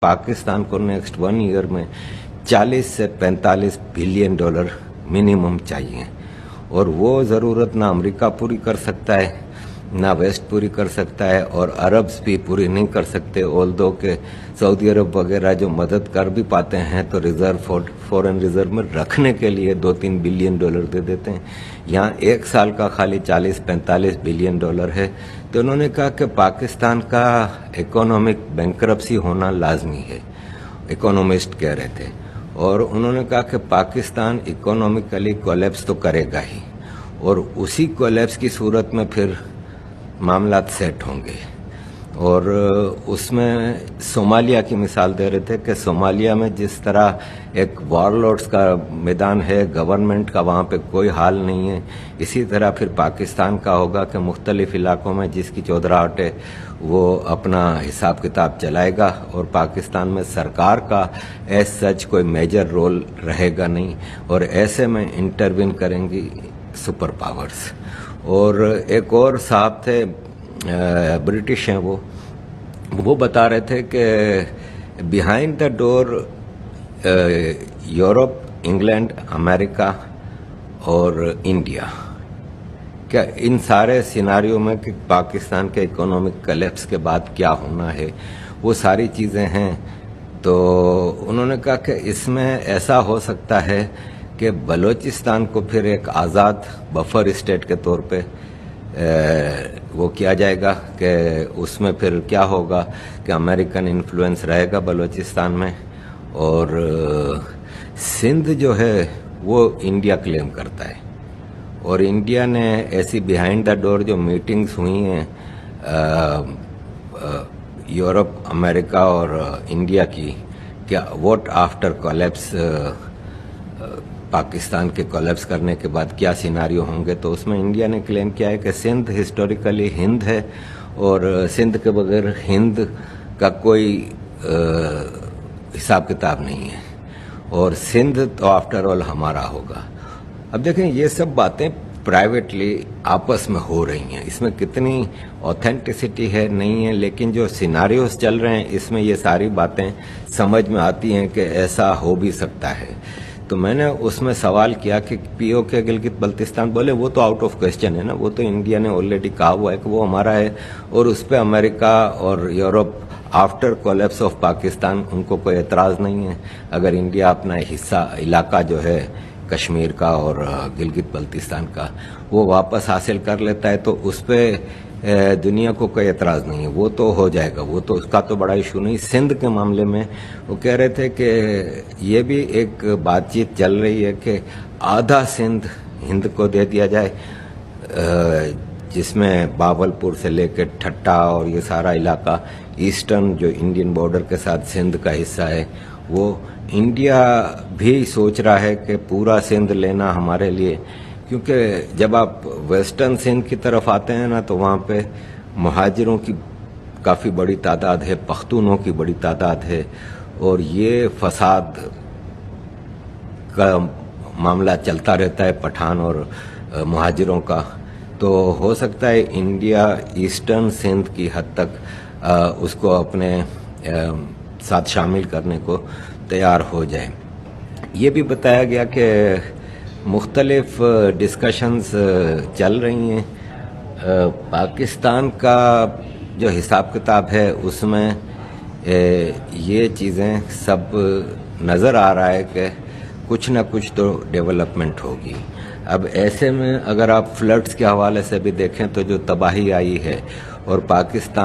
पाकिस्तान को next 1 year में 40 से 45 बिलियन डॉलर मिनिमम चाहिए, और वो ज़रूरत ना अमेरिका पूरी कर सकता है, ना वेस्ट पूरी कर सकता है, और अरब्स भी पूरी नहीं कर सकते। ऑल्दो के सऊदी अरब वगैरह जो मदद कर भी पाते हैं तो रिजर्व फॉरेन रिजर्व में रखने के लिए 2-3 बिलियन डॉलर दे देते हैं। यहाँ 1 साल का खाली 40-45 बिलियन डॉलर है। तो उन्होंने कहा कि पाकिस्तान का इकोनॉमिक बैंकरप्सी होना लाजमी है, इकोनॉमिस्ट कह रहे थे। और उन्होंने कहा कि पाकिस्तान इकोनॉमिकली कोलैप्स तो करेगा ही, और उसी कोलैप्स की सूरत में फिर मामलात सेट होंगे। और उसमें सोमालिया की मिसाल दे रहे थे कि सोमालिया में जिस तरह एक वॉरलॉर्ड्स का मैदान है, गवर्नमेंट का वहाँ पे कोई हाल नहीं है, इसी तरह फिर पाकिस्तान का होगा कि मुख्तलिफ इलाकों में जिसकी चौधराहट है वो अपना हिसाब किताब चलाएगा, और पाकिस्तान में सरकार का एज सच कोई मेजर रोल रहेगा नहीं, और ऐसे में इंटरवीन करेंगी सुपर पावर्स। और एक और साहब थे, ब्रिटिश हैं, वो बता रहे थे कि behind the door Europe, England, America और इंडिया, क्या इन सारे सिनारियों में कि पाकिस्तान के इकोनॉमिक कोलैप्स के बाद क्या होना है, वो सारी चीज़ें हैं। तो उन्होंने कहा कि इसमें ऐसा हो सकता है कि बलूचिस्तान को फिर एक आज़ाद बफर स्टेट के तौर पे वो किया जाएगा, कि उसमें फिर क्या होगा कि अमेरिकन इन्फ्लुएंस रहेगा बलूचिस्तान में, और सिंध जो है वो इंडिया क्लेम करता है। और इंडिया ने ऐसी बिहाइंड द डोर जो मीटिंग्स हुई हैं यूरोप, अमेरिका और इंडिया की, क्या वोट आफ्टर कोलैप्स, पाकिस्तान के कोलैप्स करने के बाद क्या सिनारियो होंगे, तो उसमें इंडिया ने क्लेम किया है कि सिंध हिस्टोरिकली हिंद है, और सिंध के बगैर हिंद का कोई हिसाब किताब नहीं है, और सिंध तो आफ्टर ऑल हमारा होगा। अब देखें, ये सब बातें प्राइवेटली आपस में हो रही हैं, इसमें कितनी ऑथेंटिसिटी है नहीं है, लेकिन जो सिनारियोस चल रहे हैं इसमें ये सारी बातें समझ में आती हैं कि ऐसा हो भी सकता है। तो मैंने उसमें सवाल किया कि पीओके गिलगित बल्तिस्तान, बोले वो तो आउट ऑफ क्वेश्चन है ना, वो तो इंडिया ने ऑलरेडी कहा हुआ है कि वो हमारा है, और उस पर अमेरिका और Europe after collapse of Pakistan उनको कोई एतराज़ नहीं है। अगर इंडिया अपना हिस्सा, इलाका जो है कश्मीर का और गिलगित बल्तिस्तान का, वो वापस हासिल कर लेता है, तो उस पर दुनिया को कोई एतराज़ नहीं है, वो तो हो जाएगा, वो तो उसका तो बड़ा इशू नहीं। सिंध के मामले में वो कह रहे थे कि ये भी एक बातचीत चल रही है कि आधा सिंध हिंद को दे दिया जाए, जिसमें बावलपुर से लेकर ठट्टा और ये सारा इलाका ईस्टर्न जो इंडियन बॉर्डर के साथ सिंध का हिस्सा है, वो इंडिया भी सोच रहा है कि पूरा सिंध लेना हमारे लिए, क्योंकि जब आप वेस्टर्न सिंध की तरफ आते हैं ना, तो वहाँ पे मुहाजिरों की काफ़ी बड़ी तादाद है, पख्तूनों की बड़ी तादाद है, और ये फसाद का मामला चलता रहता है, पठान और मुहाजिरों का। तो हो सकता है इंडिया ईस्टर्न सिंध की हद तक उसको अपने साथ शामिल करने को तैयार हो जाए। ये भी बताया गया कि मुख्तलिफ डिस्कशंस चल रही हैं। पाकिस्तान का जो हिसाब किताब है उसमें ये चीज़ें सब नज़र आ रहा है कि कुछ ना कुछ तो डेवलपमेंट होगी। अब ऐसे में अगर आप फ्लड्स के हवाले से भी देखें तो जो तबाही आई है, और पाकिस्तान